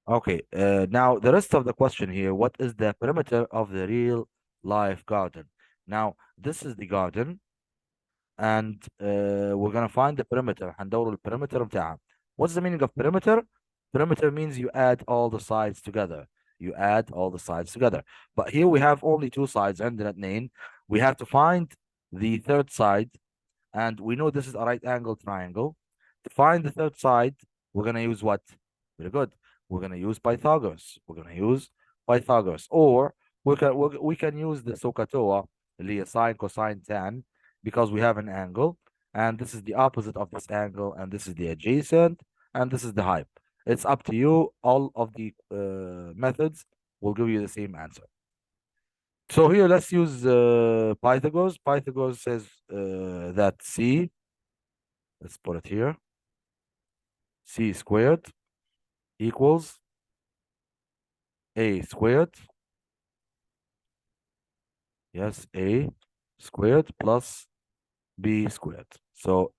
Okay, now the rest of the question here, what is the perimeter of the real life garden? Now, this is the garden, and we're gonna find the perimeter. هندور البريمتر بتاعها. What's the meaning of perimeter? Perimeter means you add all the sides together. You add all the sides together. But here we have only two sides, عندنا اتنين. We have to find the third side, and we know this is a right angle triangle. To find the third side, we're gonna use what? Very good. We're gonna use Pythagoras. We're gonna use Pythagoras, or we can use the SOHCAHTOA, اللي هي sine, cosine, tan, because we have an angle, and this is the opposite of this angle, and this is the adjacent, and this is the height. It's up to you. All of the methods will give you the same answer. So here, let's use Pythagoras. Pythagoras says that C, let's put it here, C squared equals A squared. Yes, A squared plus B squared. So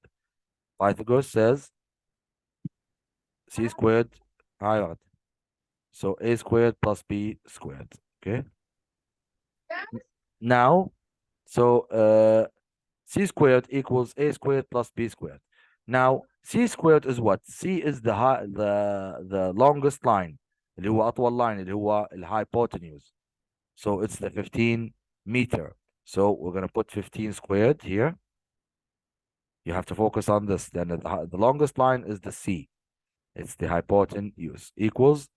Pythagoras says C squared higher. So A squared plus B squared. Okay. Now, so C squared equals A squared plus B squared. Now, C squared is what? C is the longest line, اللي هو أطول line, اللي هو الhypotenuse. So it's the 15 meter. So we're gonna put 15 squared here. You have to focus on this. Then the longest line is the C. It's the hypotenuse equals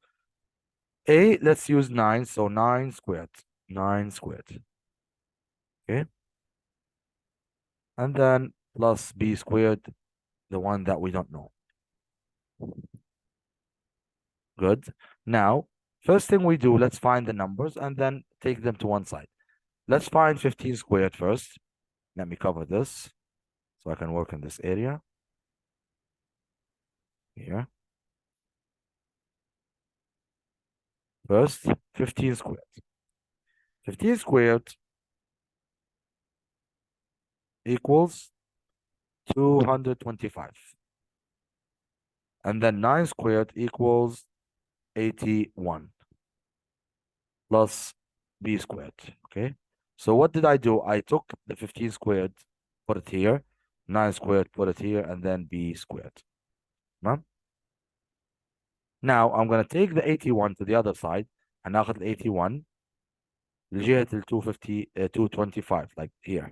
A. Let's use 9. So 9 squared. 9 squared. Okay. And then plus B squared, the one that we don't know. Good. Now, first thing we do, let's find the numbers and then take them to one side. Let's find 15 squared first. Let me cover this so I can work in this area. Here. First, 15 squared. 15 squared equals 225. And then 9 squared equals 81 plus B squared. Okay. So what did I do? I took the 15 squared, put it here, 9 squared, put it here, and then B squared. Huh? Now I'm going to take the 81 to the other side, and هناخد ال 81 لجهة ال 225, like here.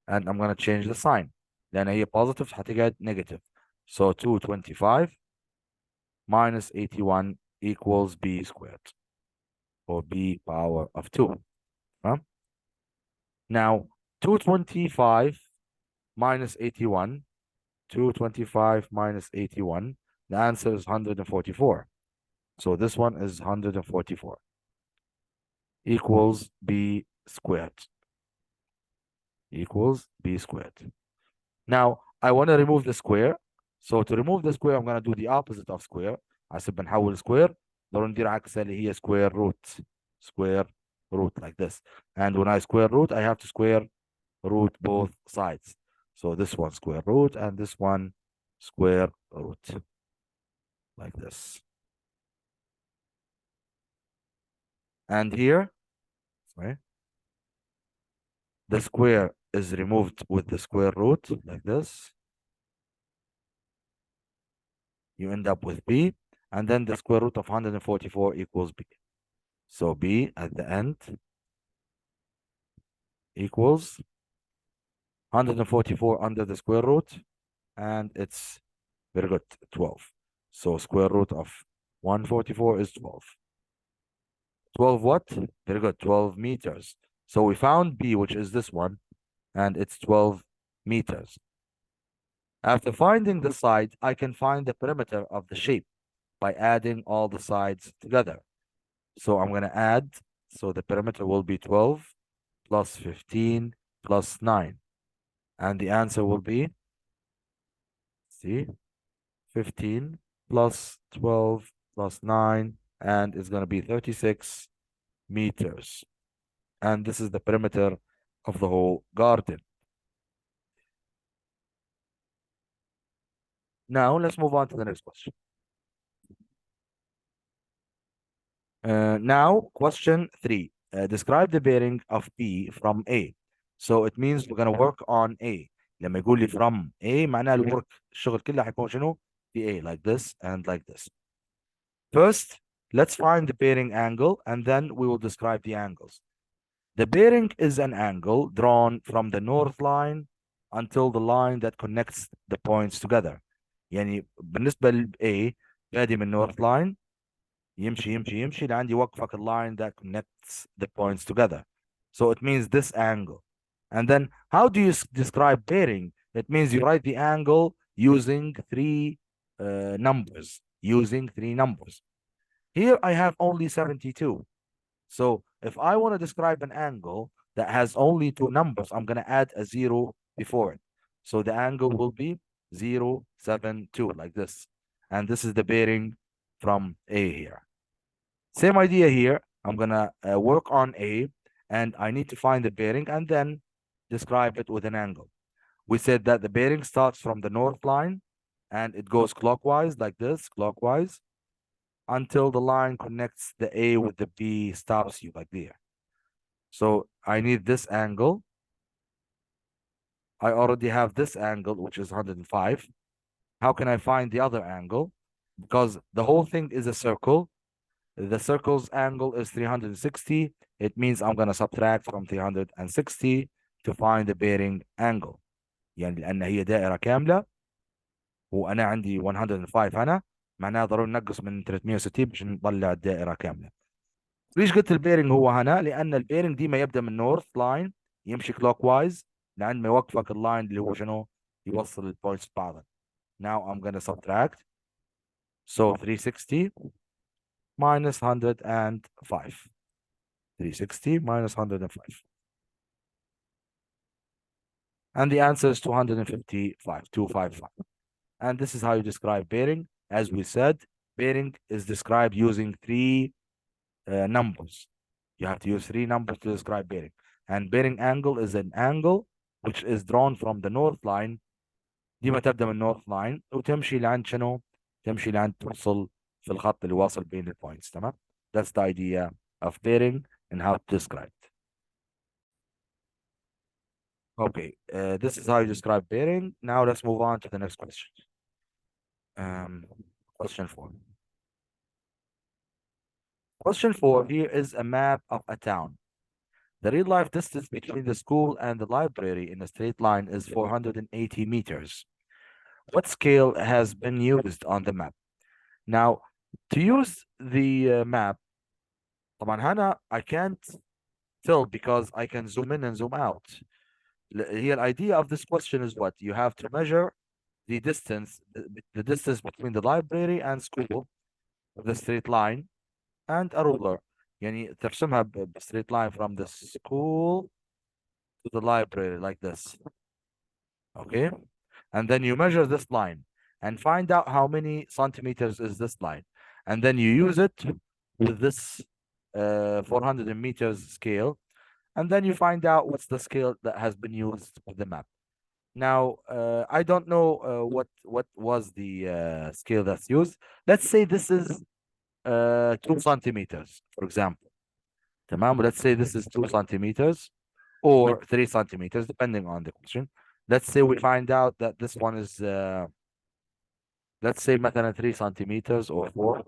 And I'm going to change the sign. لأن هي positive هتقعد negative. So 225 minus 81 equals B squared, or B power of 2. Huh? Now, 225 minus 81, 225 minus 81, the answer is 144. So this one is 144 equals B squared. Equals B squared. Now, I want to remove the square. So to remove the square, I'm going to do the opposite of square. حسب بنحول square ضروري ندير عكسها اللي هي square root. Square root like this. And when I square root, I have to square root both sides. So this one square root and this one square root. Like this. And here, sorry, the square is removed with the square root like this. You end up with B, and then the square root of 144 equals B. So B at the end equals 144 under the square root, and it's very good, 12. So square root of 144 is 12. 12 what? Very good, 12 meters. So we found B, which is this one, and it's 12 meters. After finding the side, I can find the perimeter of the shape by adding all the sides together. So I'm going to add, so the perimeter will be 12 plus 15 plus 9. And the answer will be, see, 15 plus 12 plus 9, and it's going to be 36 meters. And this is the perimeter of the whole garden. Now let's move on to the next question. Now, question 3. Describe the bearing of P from A. So it means we're going to work on A. لما يقول لي from A معناه الورك الشغل كله حيكون شنو؟ في A, like this and like this. First, let's find the bearing angle and then we will describe the angles. The bearing is an angle drawn from the north line until the line that connects the points together. يعني بالنسبة ل A بادي من north line يمشي لعند يوقفك الline that connects the points together. So it means this angle. And then how do you describe bearing? It means you write the angle using three numbers. Using three numbers. Here I have only 72. So if I want to describe an angle that has only two numbers, I'm going to add a zero before it. So the angle will be 0, 7, 2, like this. And this is the bearing from A here. Same idea here. I'm going to work on A, and I need to find the bearing and then describe it with an angle. We said that the bearing starts from the north line, and it goes clockwise, like this, clockwise, until the line connects the A with the B, stops you like there. So I need this angle. I already have this angle, which is 105. How can I find the other angle? Because the whole thing is a circle. The circle's angle is 360. It means I'm going to subtract from 360 to find the bearing angle. يعني لأن هي دائرة كاملة وأنا عندي 105 هنا، معناها ضروري ننقص من 360 باش نطلع الدائرة كاملة. ليش قلت البيرنج هو هنا؟ لأن البيرنج ديما يبدأ من نورث لاين يمشي كلوك وايز لعند ما يوقفك اللاين اللي هو شنو؟ يوصل البوينتس ببعضها. Now I'm going to subtract. So 360 minus 105. 360 minus 105. And the answer is 255, 255. And this is how you describe bearing. As we said, bearing is described using three numbers. You have to use three numbers to describe bearing. And bearing angle is an angle which is drawn from the north line. ديما تبدأ من north line وتمشي لعند شنو؟ تمشي لعند توصل في الخط اللي واصل بين البوينتس. تمام؟ That's the idea of bearing and how to describe it. Okay, this is how you describe bearing. Now let's move on to the next question. Question 4. Question 4, here is a map of a town. The real life distance between the school and the library in a straight line is 480 meters. What scale has been used on the map? Now, to use the map, طبعا هنا I can't tell because I can zoom in and zoom out. Here, the idea of this question is what? You have to measure the distance between the library and school with a straight line and a ruler. يعني ترسمها straight line from the school to the library like this. Okay? And then you measure this line and find out how many centimeters is this line. And then you use it with this 400 meters scale. And then you find out what's the scale that has been used with the map. Now, I don't know what was the scale that's used. Let's say this is 2 centimeters, for example. تمام? Let's say this is 2 centimeters or 3 centimeters, depending on the question. Let's say we find out that this one is, let's say مثلا 3 centimeters or 4.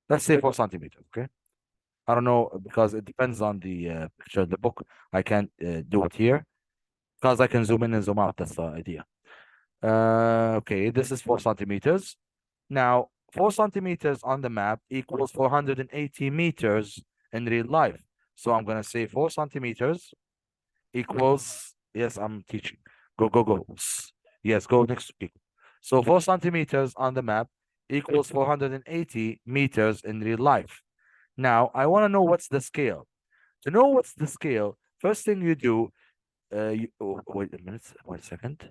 Let's say 4 centimeters, okay? I don't know because it depends on the picture of the book. I can't do it here because I can zoom in and zoom out. That's the idea. Okay, this is 4 centimeters. Now, 4 centimeters on the map equals 480 meters in real life. So I'm going to say 4 centimeters equals, yes, I'm teaching. Go. Yes, go next to people. So 4 centimeters on the map equals 480 meters in real life. Now, I want to know what's the scale. To know what's the scale, first thing you do, wait a minute, wait a second.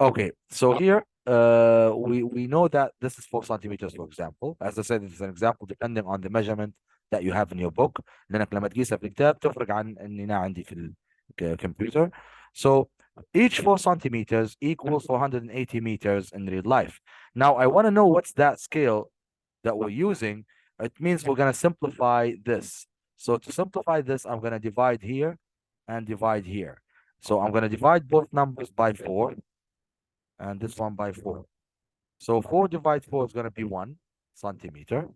Okay, so here we know that this is 4 centimeters, for example. As I said, it's an example depending on the measurement that you have in your book. لأنك لما تقيسها في الكتاب تفرق عن إني أنا عندي في الكمبيوتر. So each 4 centimeters equals 480 meters in real life. Now I want to know what's that scale that we're using, it means we're going to simplify this. So to simplify this, I'm going to divide here and divide here. So I'm going to divide both numbers by 4 and this one by 4. So 4 divided 4 is going to be 1 centimeter.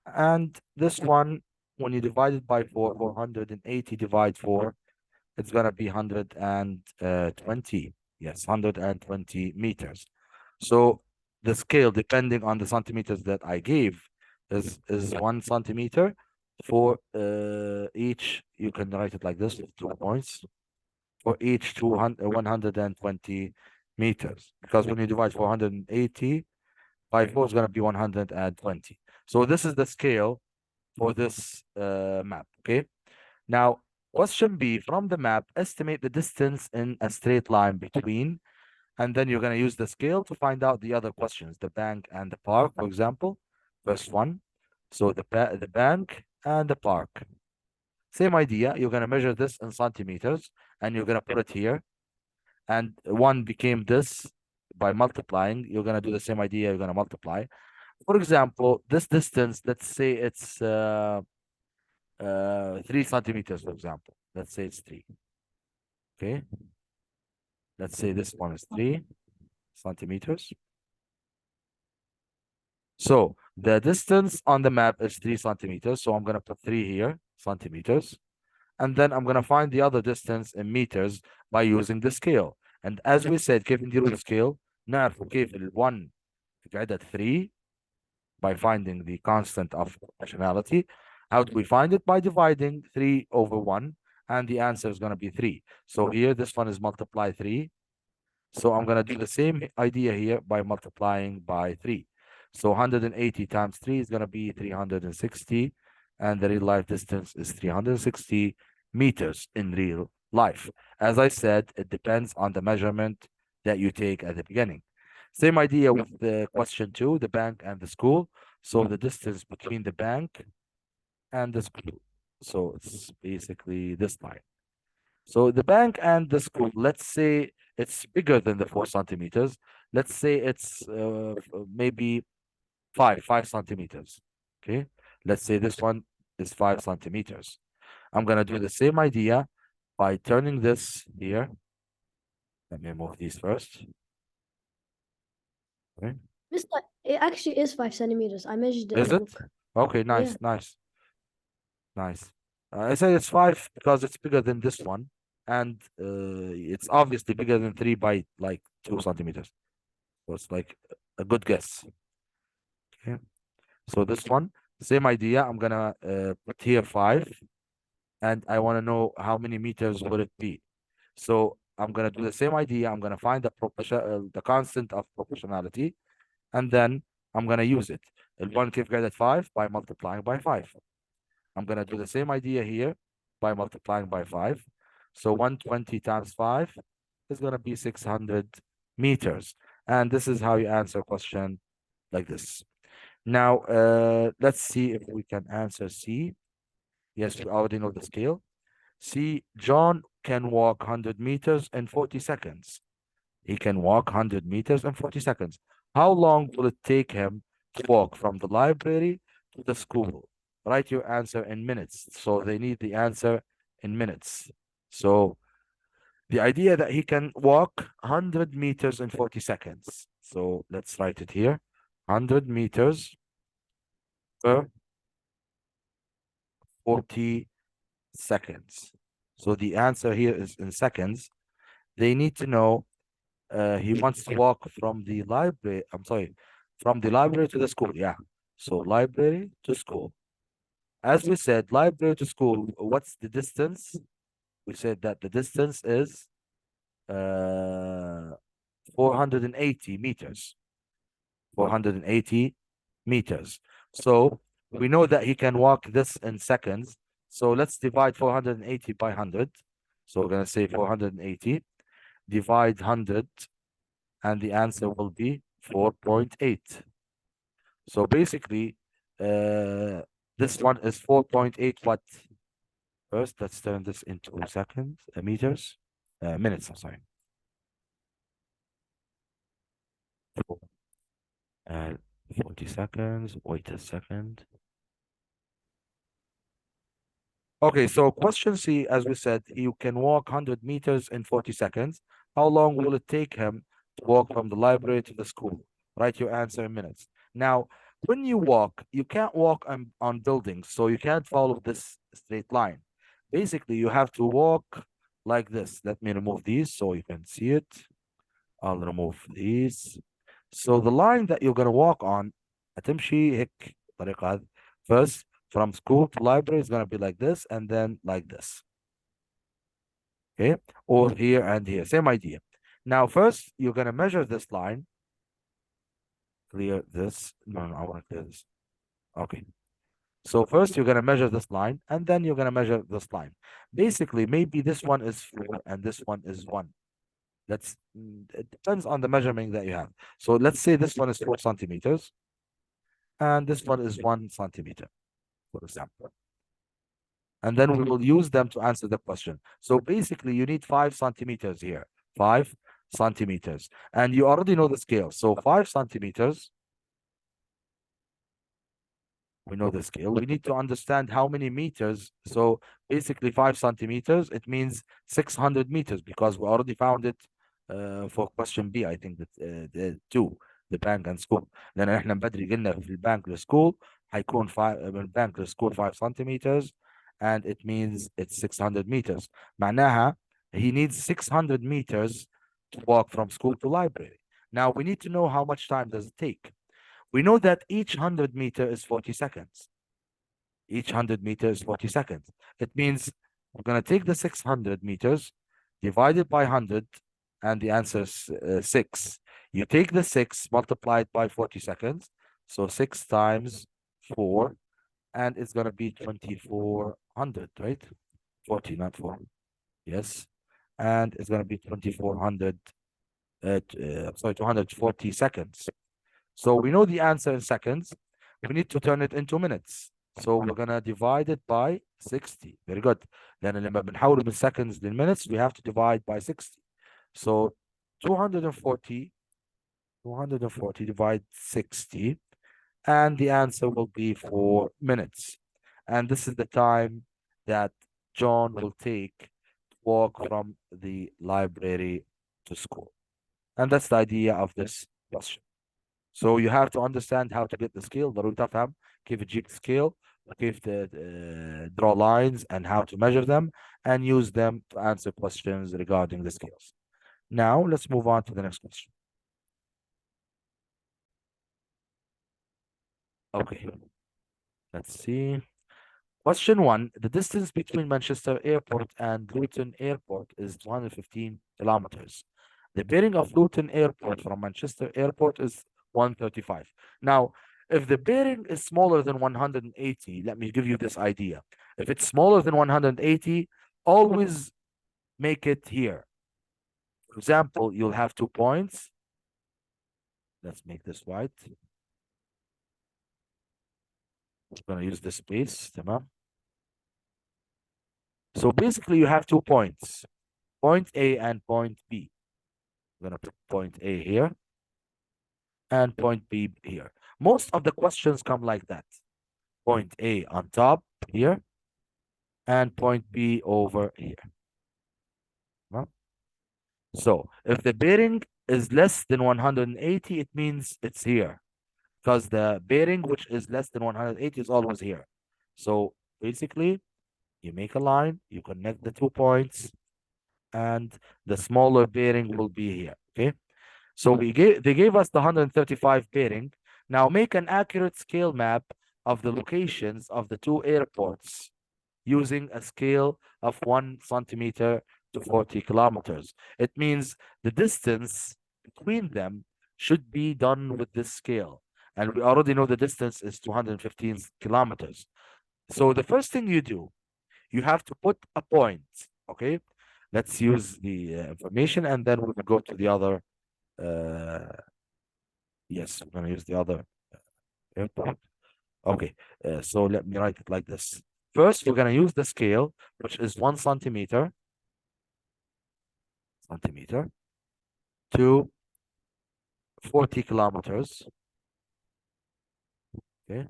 And this one, when you divide it by 4, 480 divide 4, it's going to be 120. Yes, 120 meters. So the scale, depending on the centimeters that I gave, is 1 centimeter for each. You can write it like this with 2 points for each 120 meters. Because when you divide 480 by 4, is going to be 120. So this is the scale for this map. Okay. Now, question B, from the map, estimate the distance in a straight line between, and then you're going to use the scale to find out the other questions, the bank and the park, for example. First one. So the bank and the park. Same idea. You're going to measure this in centimeters, and you're going to put it here. And one became this by multiplying. You're going to do the same idea. You're going to multiply. For example, this distance, let's say it's 3 centimeters, for example. Let's say it's 3. Okay. Let's say this one is 3 centimeters. So the distance on the map is 3 centimeters. So I'm going to put 3 here, centimeters. And then I'm going to find the other distance in meters by using the scale. And as we said, كيف نديروا السكيل؟ نعرف كيف ال1 عدد 3 by finding the constant of proportionality. How do we find it? By dividing 3 over 1, and the answer is going to be 3. So here, this one is multiply 3. So I'm going to do the same idea here by multiplying by 3. So 180 times 3 is going to be 360, and the real life distance is 360 meters in real life. As I said, it depends on the measurement that you take at the beginning. Same idea with the question 2, the bank and the school. So the distance between the bank and the school. So it's basically this line. So the bank and the school, let's say it's bigger than the 4 centimeters. Let's say it's maybe 5 centimeters. Okay. Let's say this one is 5 centimeters. I'm going to do the same idea by turning this here. Let me move these first. Okay. Mister, it actually is 5 centimeters. I measured it Is in the it? book. Okay, Yeah. nice, nice, nice. I said it's 5 because it's bigger than this one. And it's obviously bigger than 3 by like 2 centimeters. So it's like a good guess. Okay. So this one, same idea. I'm gonna put here 5, and I want to know how many meters would it be. So I'm gonna do the same idea. I'm gonna find the constant of proportionality, and then I'm gonna use it. One كيف قاعد at 5 by multiplying by 5. I'm gonna do the same idea here by multiplying by 5. So 120 times 5 is gonna be 600 meters. And this is how you answer a question like this. Now, let's see if we can answer C. Yes, we already know the scale. C, John can walk 100 meters in 40 seconds. He can walk 100 meters in 40 seconds. How long will it take him to walk from the library to the school? Write your answer in minutes. So they need the answer in minutes. So the idea that he can walk 100 meters in 40 seconds. So let's write it here. 100 meters per 40 seconds. So the answer here is in seconds. They need to know he wants to walk from the library. I'm sorry, from the library to the school. Yeah. So library to school. As we said, library to school, what's the distance? We said that the distance is 480 meters. 480 meters. So we know that he can walk this in seconds. So let's divide 480 by 100. So we're going to say 480, divide 100, and the answer will be 4.8. So basically, this one is 4.8 what? First, let's turn this into seconds, meters, minutes, I'm sorry. 40 seconds. Wait a second. Okay, so question C, as we said, you can walk 100 meters in 40 seconds. How long will it take him to walk from the library to the school? Write your answer in minutes. Now, when you walk, you can't walk on buildings, so you can't follow this straight line. Basically, you have to walk like this. Let me remove these so you can see it. I'll remove these. So the line that you're going to walk on, هتمشي هيك الطريقة هذه. First, from school to library is going to be like this, and then like this. Okay, or here and here, same idea. Now, first, you're going to measure this line. Clear this. No, I want to clear this. Okay. So first, you're going to measure this line, and then you're going to measure this line. Basically, maybe this one is 4 and this one is 1. It depends on the measurement that you have. So let's say this one is 4 centimeters, and this one is 1 centimeter, for example. And then we will use them to answer the question. So basically, you need 5 centimeters here, 5 centimeters. And you already know the scale. So 5 centimeters, we know the scale. We need to understand how many meters. So basically 5 centimeters, it means 600 meters because we already found it for question B, I think that the 2, the bank and school. لأن احنا بدري قلنا في البنك للسكول هيكون 5 من البنك للسكول 5 centimeters, and it means it's 600 meters. معناها he needs 600 meters to walk from school to library. Now we need to know how much time does it take. We know that each 100 meter is 40 seconds. Each 100 meters is 40 seconds. It means we're going to take the 600 meters, divide it by 100, and the answer is 6. You take the 6, multiply it by 40 seconds. So 6 times 4, and it's going to be 2400, right? 40, not 4. Yes. And it's going to be 2400, sorry, 240 seconds. So we know the answer in seconds. We need to turn it into minutes. So we're gonna divide it by 60. Very good. لأن لما بنحول من seconds للminutes, we have to divide by 60. So 240 divide 60, and the answer will be 4 minutes. And this is the time that John will take to walk from the library to school. And that's the idea of this question. So you have to understand how to get the scale. ضروري تفهم كيف تجيب scale وكيف draw lines and how to measure them and use them to answer questions regarding the scales. Now let's move on to the next question. Okay, let's see. Question 1, the distance between Manchester Airport and Luton Airport is 215 kilometers. The bearing of Luton Airport from Manchester Airport is 135. Now, if the bearing is smaller than 180, let me give you this idea. If it's smaller than 180, always make it here. For example, you'll have 2 points. Let's make this white. I'm going to use the space. تمام. So basically, you have 2 points, point A and point B. I'm going to put point A here and point B here. Most of the questions come like that. Point A on top here and point B over here. Huh? So if the bearing is less than 180, it means it's here because the bearing which is less than 180 is always here. So basically, you make a line, you connect the 2 points, and the smaller bearing will be here. Okay. So they gave us the 135 bearing. Now make an accurate scale map of the locations of the 2 airports using a scale of 1 centimeter to 40 kilometers. It means the distance between them should be done with this scale. And we already know the distance is 215 kilometers. So the first thing you do, you have to put a point. Okay. Let's use the information and then we will go to the other. Yes, I'm going to use the other airport. Okay. So let me write it like this. First, we're going to use the scale, which is 1 centimeter to 40 kilometers. Okay.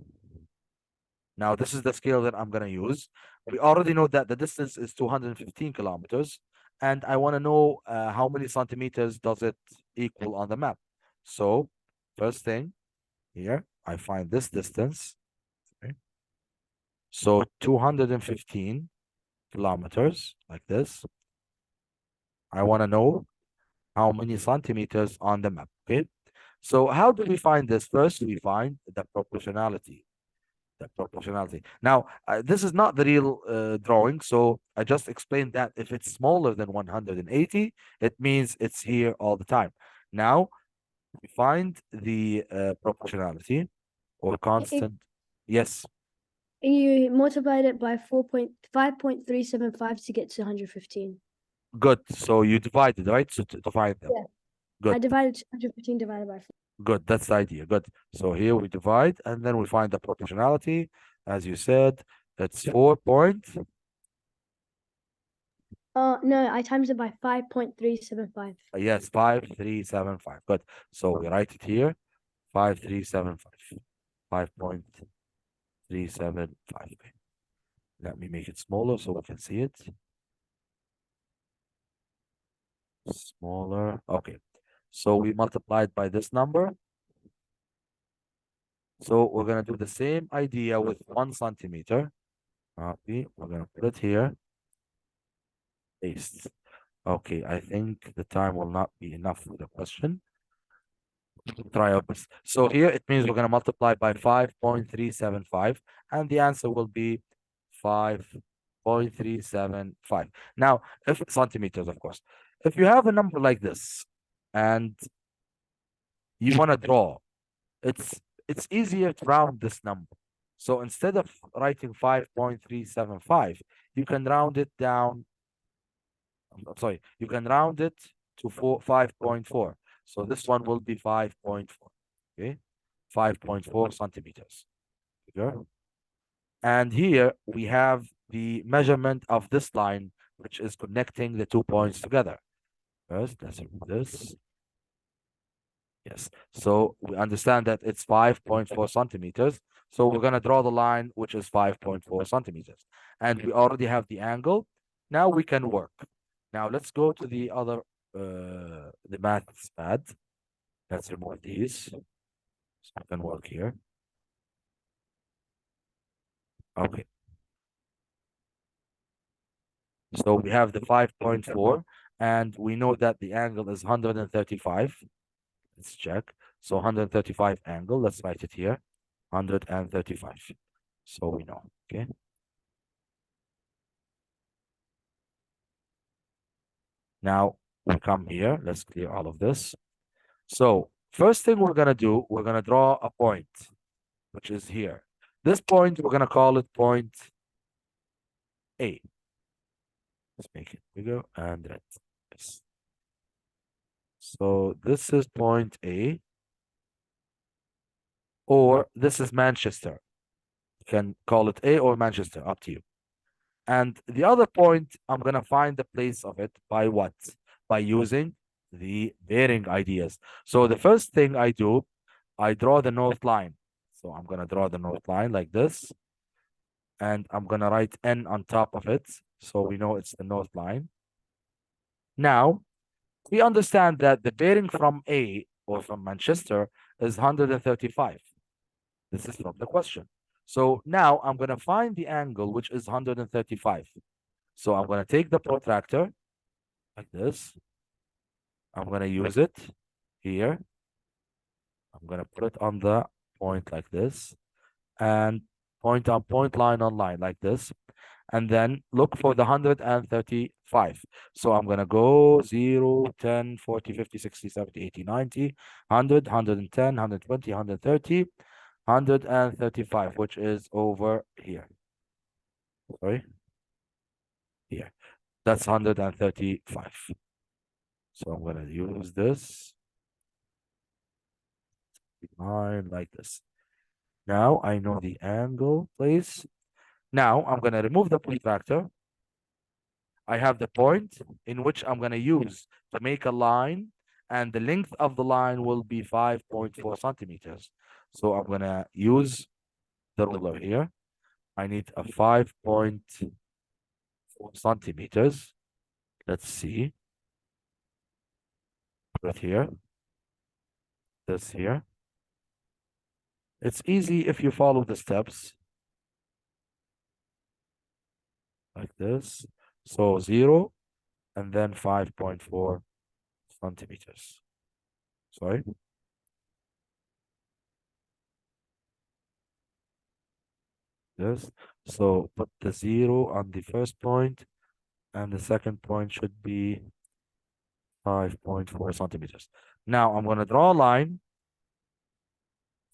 Now, this is the scale that I'm going to use. We already know that the distance is 215 kilometers, and I want to know how many centimeters does it equal on the map. So, first thing here, I find this distance. Okay. So, 215 kilometers, like this. I want to know how many centimeters on the map. Okay. So, how do we find this? First, we find the proportionality. The proportionality. Now, this is not the real drawing, so I just explained that if it's smaller than 180, it means it's here all the time. Now, we find the proportionality or If constant. Yes, you multiplied it by 5.375 to get to 115. good. So you divided, right? So to divide them. Yeah. Good, I divided 115 divided by 4. good. That's the idea. Good. So here we divide, and then we find the proportionality. As you said, it's 4 point. No, I times it by 5.375. Yes, 5375. Good. So we write it here. 5375. 5.375. Let me make it smaller so we can see it. Smaller. Okay. So we multiplied by this number. So we're going to do the same idea with 1 centimeter. Copy. We're going to put it here. Paste. Okay. I think the time will not be enough for the question. Try our best. So here it means we're going to multiply by 5.375, and the answer will be 5.375. Now, if centimeters, of course, if you have a number like this and you want to draw, it's easier to round this number. So instead of writing 5.375, you can round it down. I'm sorry, you can round it to 5.4. So this one will be 5.4. Okay, 5.4 centimeters. Okay. And here we have the measurement of this line, which is connecting the 2 points together. First, let's remove this. Yes. So we understand that it's 5.4 centimeters. So we're going to draw the line, which is 5.4 centimeters. And we already have the angle. Now we can work. Now let's go to the other, the maths pad. Let's remove these. So I can work here. Okay. So we have the 5.4, and we know that the angle is 135. Let's check. So 135 angle, let's write it here. 135. So we know, okay? Now we come here. Let's clear all of this. So first thing we're going to do, we're going to draw a point, which is here. This point, we're going to call it point A. Let's make it bigger and red. Yes. So this is point A, or this is Manchester. You can call it A or Manchester, up to you. And the other point, I'm going to find the place of it by what? By using the bearing ideas. So the first thing I do, I draw the north line. So I'm going to draw the north line like this. And I'm going to write N on top of it. So we know it's the north line. Now, we understand that the bearing from A or from Manchester is 135. This is from the question. So now I'm going to find the angle, which is 135. So I'm going to take the protractor like this. I'm going to use it here. I'm going to put it on the point like this, and point on point, line on line like this. And then look for the 135. So I'm going to go 0, 10, 40, 50, 60, 70, 80, 90, 100, 110, 120, 130, 135, which is over here. Sorry. Here. That's 135. So I'm going to use this line like this. Now I know the angle, please. Now I'm going to remove the protractor. I have the point in which I'm going to use to make a line, and the length of the line will be 5.4 centimeters. So I'm going to use the ruler here. I need a 5.4 centimeters. Let's see. Put it here. This here. It's easy if you follow the steps like this. So 0 and then 5.4 centimeters. Sorry. This. So put the 0 on the first point, and the second point should be 5.4 centimeters. Now I'm going to draw a line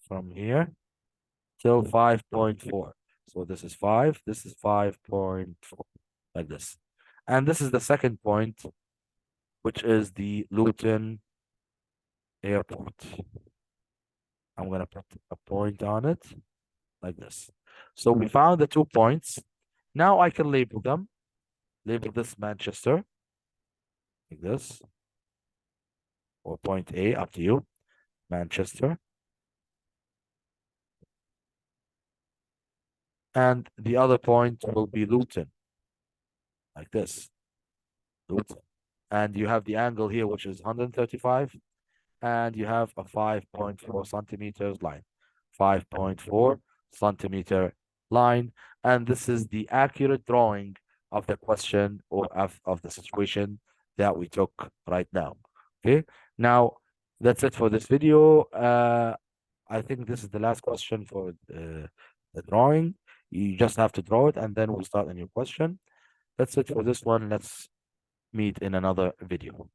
from here till 5.4. So this is 5, this is 5.4, like this. And this is the second point, which is the Luton Airport. I'm going to put a point on it, like this. So we found the 2 points. Now I can label them. Label this Manchester, like this, or point A, up to you, Manchester. And the other point will be Luton, like this, Luton. And you have the angle here, which is 135, and you have a 5.4 centimeters line, 5.4 centimeter line. And this is the accurate drawing of the question or of the situation that we took right now. Okay, now that's it for this video. I think this is the last question for the drawing. You just have to draw it and then we'll start a new question. That's it for this one. Let's meet in another video.